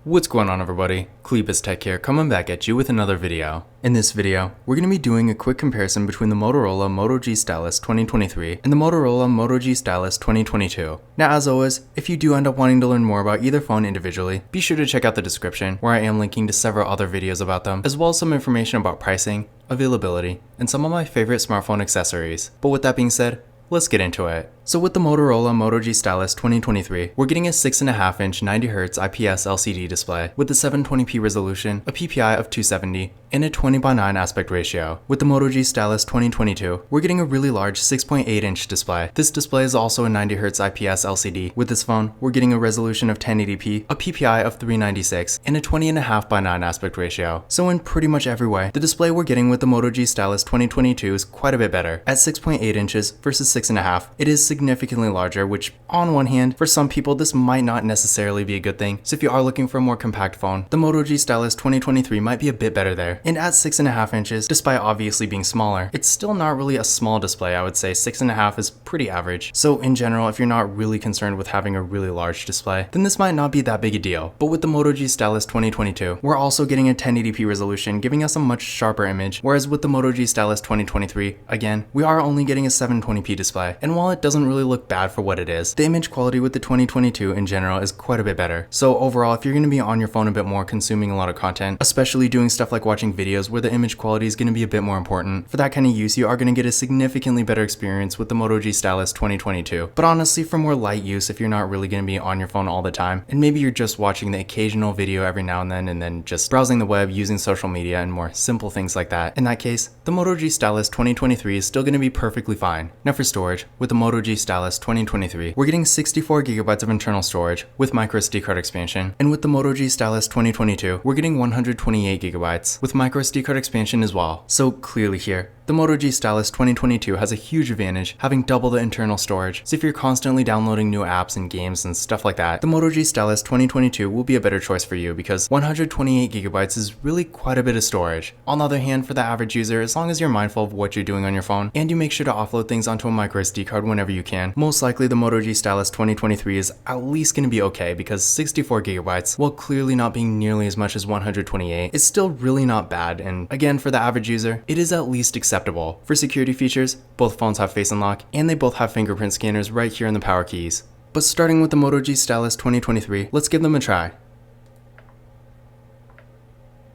What's going on, everybody? Cleebus Tech here, coming back at you with another video. In this video, we're going to be doing a quick comparison between the Motorola Moto G Stylus 2023 and the Motorola Moto G Stylus 2022. Now, as always, if you do end up wanting to learn more about either phone individually, be sure to check out the description where I am linking to several other videos about them, as well as some information about pricing, availability, and some of my favorite smartphone accessories. But with that being said, let's get into it. So with the Motorola Moto G Stylus 2023, we're getting a 6.5-inch 90Hz IPS LCD display with a 720p resolution, a PPI of 270, and a 20:9 aspect ratio. With the Moto G Stylus 2022, we're getting a really large 6.8-inch display. This display is also a 90Hz IPS LCD. With this phone, we're getting a resolution of 1080p, a PPI of 396, and a 20.5:9 aspect ratio. So in pretty much every way, the display we're getting with the Moto G Stylus 2022 is quite a bit better. At 6.8 inches versus 6.5, it is significantly larger, which on one hand, for some people this might not necessarily be a good thing. So if you are looking for a more compact phone, the Moto G Stylus 2023 might be a bit better there. And at 6.5 inches, despite obviously being smaller, it's still not really a small display. I would say 6.5 is pretty average. So in general, if you're not really concerned with having a really large display, then this might not be that big a deal. But with the Moto G Stylus 2022, we're also getting a 1080p resolution, giving us a much sharper image, whereas with the Moto G Stylus 2023, again, we are only getting a 720p display. And while it doesn't really look bad for what it is, the image quality with the 2022 in general is quite a bit better. So overall, if you're going to be on your phone a bit more, consuming a lot of content, especially doing stuff like watching videos where the image quality is going to be a bit more important, for that kind of use, you are going to get a significantly better experience with the Moto G Stylus 2022. But honestly, for more light use, if you're not really going to be on your phone all the time, and maybe you're just watching the occasional video every now and then just browsing the web, using social media, and more simple things like that, in that case, the Moto G Stylus 2023 is still going to be perfectly fine. Now for storage, with the Moto G Stylus 2023, we're getting 64GB of internal storage with microSD card expansion, and with the Moto G Stylus 2022, we're getting 128GB with microSD card expansion as well. So clearly here, the Moto G Stylus 2022 has a huge advantage, having double the internal storage. So if you're constantly downloading new apps and games and stuff like that, the Moto G Stylus 2022 will be a better choice for you because 128GB is really quite a bit of storage. On the other hand, for the average user, as long as you're mindful of what you're doing on your phone and you make sure to offload things onto a microSD card whenever you can, most likely the Moto G Stylus 2023 is at least going to be okay, because 64GB, while clearly not being nearly as much as 128, is still really not bad, and again, for the average user, it is at least acceptable. For security features, both phones have Face Unlock, and they both have fingerprint scanners right here in the power keys. But starting with the Moto G Stylus 2023, let's give them a try.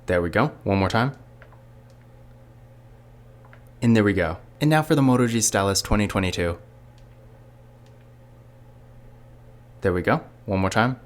There we go, one more time. And there we go. And now for the Moto G Stylus 2022. There we go, one more time.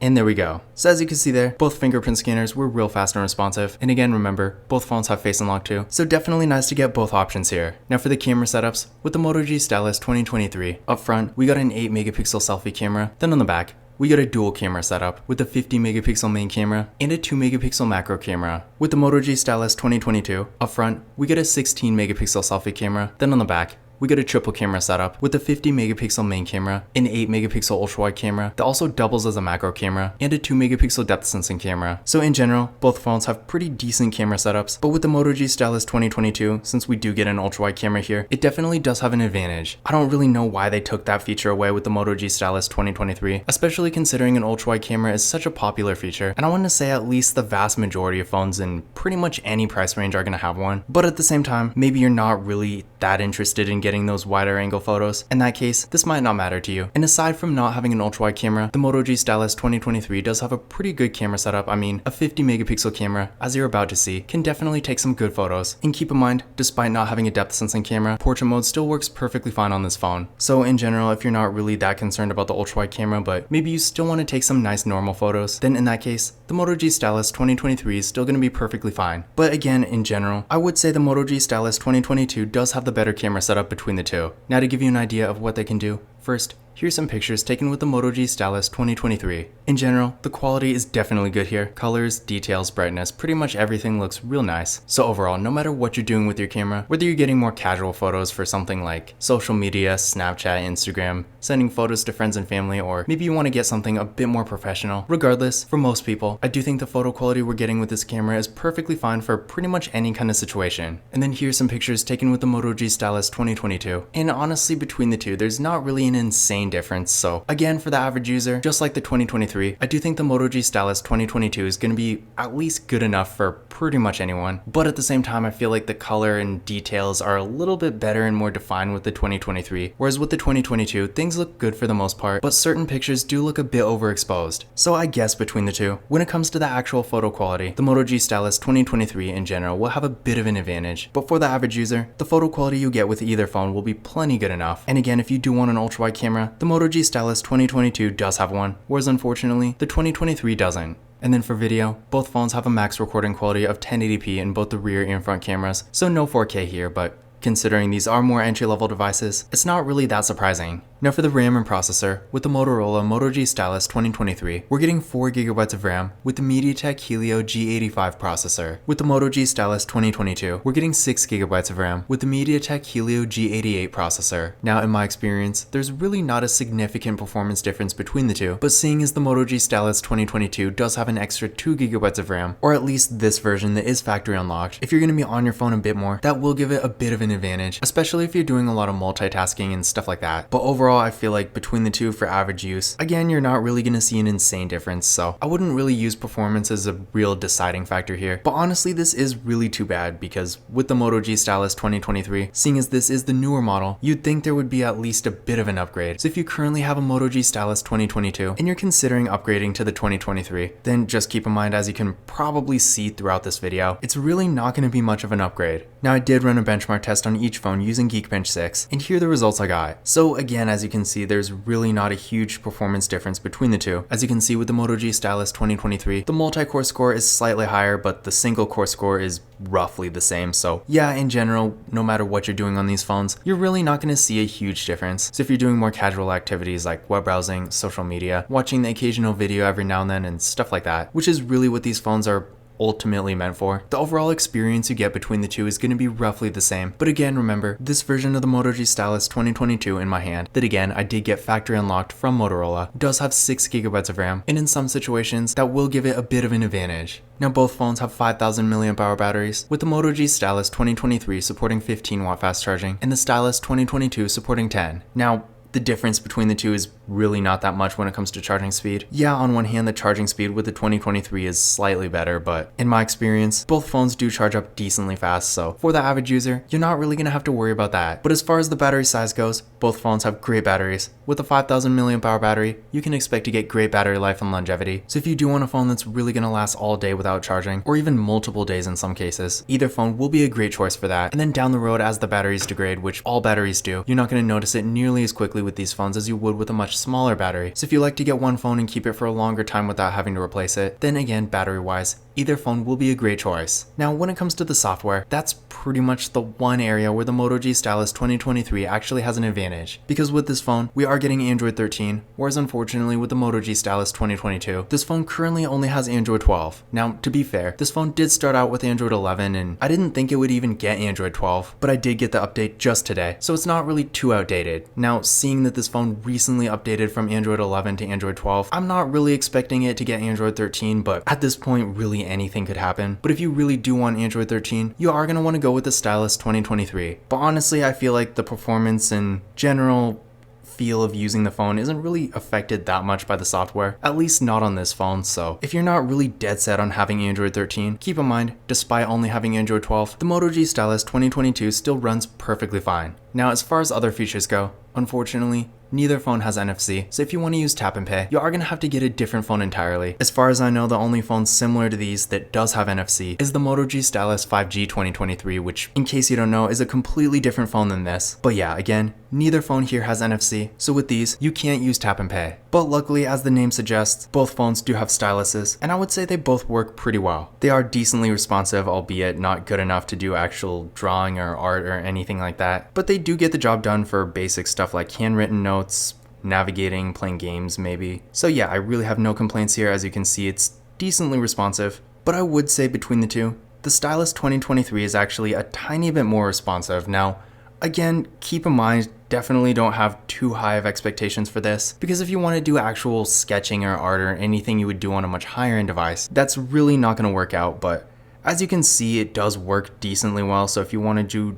And there we go. So as you can see there, both fingerprint scanners were real fast and responsive. And again, remember, both phones have Face Unlock too. So definitely nice to get both options here. Now for the camera setups, with the Moto G Stylus 2023, up front, we got an 8-megapixel selfie camera. Then on the back, we got a dual camera setup with a 50-megapixel main camera and a 2-megapixel macro camera. With the Moto G Stylus 2022, up front, we got a 16-megapixel selfie camera. Then on the back, we got a triple camera setup with a 50-megapixel main camera, an 8-megapixel ultra-wide camera that also doubles as a macro camera, and a 2-megapixel depth sensing camera. So in general, both phones have pretty decent camera setups, but with the Moto G Stylus 2022, since we do get an ultra-wide camera here, it definitely does have an advantage. I don't really know why they took that feature away with the Moto G Stylus 2023, especially considering an ultra-wide camera is such a popular feature, and I want to say at least the vast majority of phones in pretty much any price range are going to have one. But at the same time, maybe you're not really that interested in getting those wider angle photos. In that case, this might not matter to you. And aside from not having an ultra-wide camera, the Moto G Stylus 2023 does have a pretty good camera setup. I mean, a 50-megapixel camera, as you're about to see, can definitely take some good photos. And keep in mind, despite not having a depth sensing camera, portrait mode still works perfectly fine on this phone. So in general, if you're not really that concerned about the ultra-wide camera, but maybe you still want to take some nice normal photos, then in that case, the Moto G Stylus 2023 is still going to be perfectly fine. But again, in general, I would say the Moto G Stylus 2022 does have the better camera setup between the two. Now to give you an idea of what they can do, first, here's some pictures taken with the Moto G Stylus 2023. In general, the quality is definitely good here. Colors, details, brightness, pretty much everything looks real nice. So overall, no matter what you're doing with your camera, whether you're getting more casual photos for something like social media, Snapchat, Instagram, sending photos to friends and family, or maybe you want to get something a bit more professional, regardless, for most people, I do think the photo quality we're getting with this camera is perfectly fine for pretty much any kind of situation. And then here's some pictures taken with the Moto G Stylus 2022. And honestly, between the two, there's not really an insane insane difference. So again, for the average user, just like the 2023, I do think the Moto G Stylus 2022 is going to be at least good enough for pretty much anyone. But at the same time, I feel like the color and details are a little bit better and more defined with the 2023, whereas with the 2022, things look good for the most part, but certain pictures do look a bit overexposed. So I guess between the two, when it comes to the actual photo quality, the Moto G Stylus 2023 in general will have a bit of an advantage. But for the average user, the photo quality you get with either phone will be plenty good enough. And again, if you do want an ultra-wide camera, the Moto G Stylus 2022 does have one, whereas unfortunately, the 2023 doesn't. And then for video, both phones have a max recording quality of 1080p in both the rear and front cameras, so no 4K here, but considering these are more entry-level devices, it's not really that surprising. Now for the RAM and processor, with the Motorola Moto G Stylus 2023, we're getting 4GB of RAM with the MediaTek Helio G85 processor. With the Moto G Stylus 2022, we're getting 6GB of RAM with the MediaTek Helio G88 processor. Now in my experience, there's really not a significant performance difference between the two, but seeing as the Moto G Stylus 2022 does have an extra 2GB of RAM, or at least this version that is factory unlocked, if you're going to be on your phone a bit more, that will give it a bit of an advantage, especially if you're doing a lot of multitasking and stuff like that. But overall, I feel like between the two for average use, again, you're not really going to see an insane difference, so I wouldn't really use performance as a real deciding factor here. But honestly, this is really too bad, because with the Moto G Stylus 2023, seeing as this is the newer model, you'd think there would be at least a bit of an upgrade. So if you currently have a Moto G Stylus 2022 and you're considering upgrading to the 2023, then just keep in mind, as you can probably see throughout this video, it's really not going to be much of an upgrade. Now I did run a benchmark test on each phone using Geekbench 6, and here are the results I got. So again, as you can see, there's really not a huge performance difference between the two. As you can see with the Moto G Stylus 2023, the multi-core score is slightly higher, but the single core score is roughly the same. So yeah, in general, no matter what you're doing on these phones, you're really not going to see a huge difference. So if you're doing more casual activities like web browsing, social media, watching the occasional video every now and then and stuff like that, which is really what these phones are ultimately meant for, the overall experience you get between the two is going to be roughly the same. But again, remember, this version of the Moto G Stylus 2022 in my hand, that again, I did get factory unlocked from Motorola, does have 6GB of RAM, and in some situations, that will give it a bit of an advantage. Now both phones have 5000 mAh batteries, with the Moto G Stylus 2023 supporting 15W fast charging, and the Stylus 2022 supporting 10. Now, the difference between the two is really not that much when it comes to charging speed. Yeah, on one hand, the charging speed with the 2023 is slightly better, but in my experience, both phones do charge up decently fast, so for the average user, you're not really going to have to worry about that. But as far as the battery size goes, both phones have great batteries. With a 5000 mAh battery, you can expect to get great battery life and longevity. So if you do want a phone that's really going to last all day without charging, or even multiple days in some cases, either phone will be a great choice for that. And then down the road, as the batteries degrade, which all batteries do, you're not going to notice it nearly as quickly with these phones as you would with a much smaller battery. So if you like to get one phone and keep it for a longer time without having to replace it, then again, battery wise, either phone will be a great choice. Now when it comes to the software, that's pretty much the one area where the Moto G Stylus 2023 actually has an advantage. Because with this phone, we are getting Android 13, whereas unfortunately with the Moto G Stylus 2022, this phone currently only has Android 12. Now to be fair, this phone did start out with Android 11 and I didn't think it would even get Android 12, but I did get the update just today, so it's not really too outdated. Now seeing that this phone recently updated from Android 11 to Android 12, I'm not really expecting it to get Android 13, but at this point really anything could happen. But if you really do want Android 13, you are going to want to go with the Stylus 2023. But honestly, I feel like the performance and general feel of using the phone isn't really affected that much by the software, at least not on this phone. So if you're not really dead set on having Android 13, keep in mind, despite only having Android 12, the Moto G Stylus 2022 still runs perfectly fine. Now as far as other features go, unfortunately, neither phone has NFC, so if you want to use tap and pay, you are going to have to get a different phone entirely. As far as I know, the only phone similar to these that does have NFC is the Moto G Stylus 5G 2023, which, in case you don't know, is a completely different phone than this. But yeah, again, neither phone here has NFC, so with these, you can't use tap and pay. But luckily, as the name suggests, both phones do have styluses, and I would say they both work pretty well. They are decently responsive, albeit not good enough to do actual drawing or art or anything like that, but they do get the job done for basic stuff like handwritten notes, navigating, playing games maybe. So yeah, I really have no complaints here. As you can see, it's decently responsive, but I would say between the two, the Stylus 2023 is actually a tiny bit more responsive. Now, again, keep in mind, definitely don't have too high of expectations for this, because if you want to do actual sketching or art or anything you would do on a much higher end device, that's really not going to work out. But as you can see, it does work decently well. So if you want to do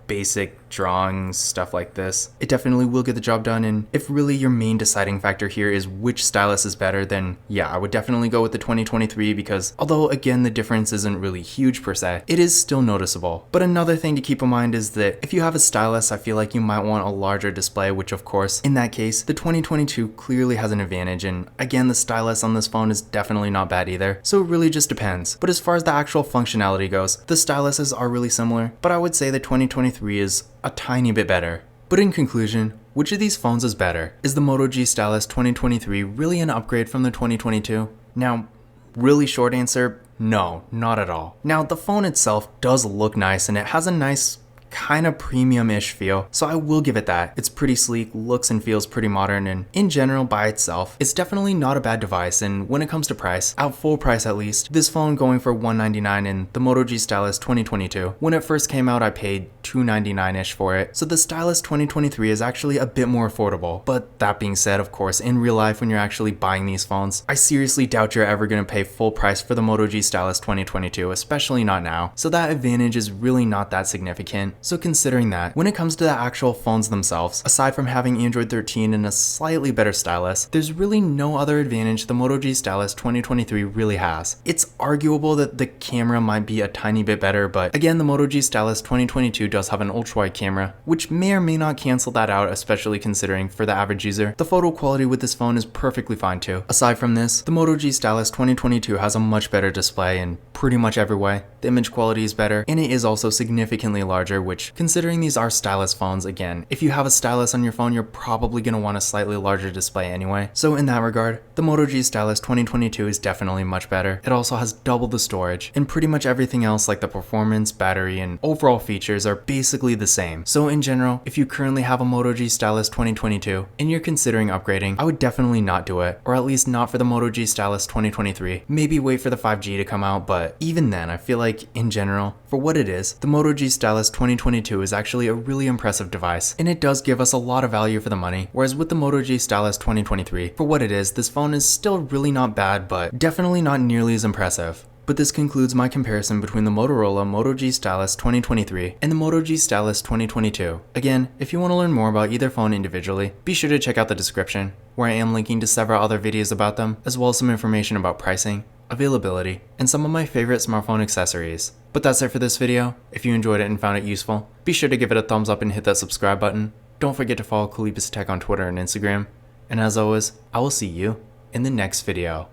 basic drawings, stuff like this, it definitely will get the job done. And if really your main deciding factor here is which stylus is better, then yeah, I would definitely go with the 2023 because although again the difference isn't really huge per se, it is still noticeable. But another thing to keep in mind is that if you have a stylus, I feel like you might want a larger display, which of course, in that case, the 2022 clearly has an advantage. And again, the stylus on this phone is definitely not bad either. So it really just depends. But as far as the actual functionality goes, the styluses are really similar, but I would say the 2023 is a tiny bit better. But in conclusion, which of these phones is better? Is the Moto G Stylus 2023 really an upgrade from the 2022? Now, really short answer, no, not at all. Now, the phone itself does look nice and it has a nice kind of premium-ish feel, so I will give it that. It's pretty sleek, looks and feels pretty modern, and in general by itself, it's definitely not a bad device. And when it comes to price, at full price at least, this phone going for $199 in the Moto G Stylus 2022. When it first came out, I paid $299-ish for it, so the Stylus 2023 is actually a bit more affordable. But that being said, of course, in real life when you're actually buying these phones, I seriously doubt you're ever going to pay full price for the Moto G Stylus 2022, especially not now, so that advantage is really not that significant. So considering that, when it comes to the actual phones themselves, aside from having Android 13 and a slightly better stylus, there's really no other advantage the Moto G Stylus 2023 really has. It's arguable that the camera might be a tiny bit better, but again, the Moto G Stylus 2022 does have an ultra-wide camera, which may or may not cancel that out, especially considering for the average user, the photo quality with this phone is perfectly fine too. Aside from this, the Moto G Stylus 2022 has a much better display in pretty much every way. The image quality is better, and it is also significantly larger, which, considering these are stylus phones, again, if you have a stylus on your phone, you're probably going to want a slightly larger display anyway. So in that regard, the Moto G Stylus 2022 is definitely much better. It also has double the storage, and pretty much everything else like the performance, battery, and overall features are basically the same. So in general, if you currently have a Moto G Stylus 2022 and you're considering upgrading, I would definitely not do it, or at least not for the Moto G Stylus 2023. Maybe wait for the 5G to come out, but even then, I feel like in general, for what it is, the Moto G Stylus 2022 is actually a really impressive device, and it does give us a lot of value for the money, whereas with the Moto G Stylus 2023, for what it is, this phone is still really not bad, but definitely not nearly as impressive. But this concludes my comparison between the Motorola Moto G Stylus 2023 and the Moto G Stylus 2022. Again, if you want to learn more about either phone individually, be sure to check out the description, where I am linking to several other videos about them, as well as some information about pricing, availability, and some of my favorite smartphone accessories. But that's it for this video. If you enjoyed it and found it useful, be sure to give it a thumbs up and hit that subscribe button. Don't forget to follow Calibus Tech on Twitter and Instagram. And as always, I will see you in the next video.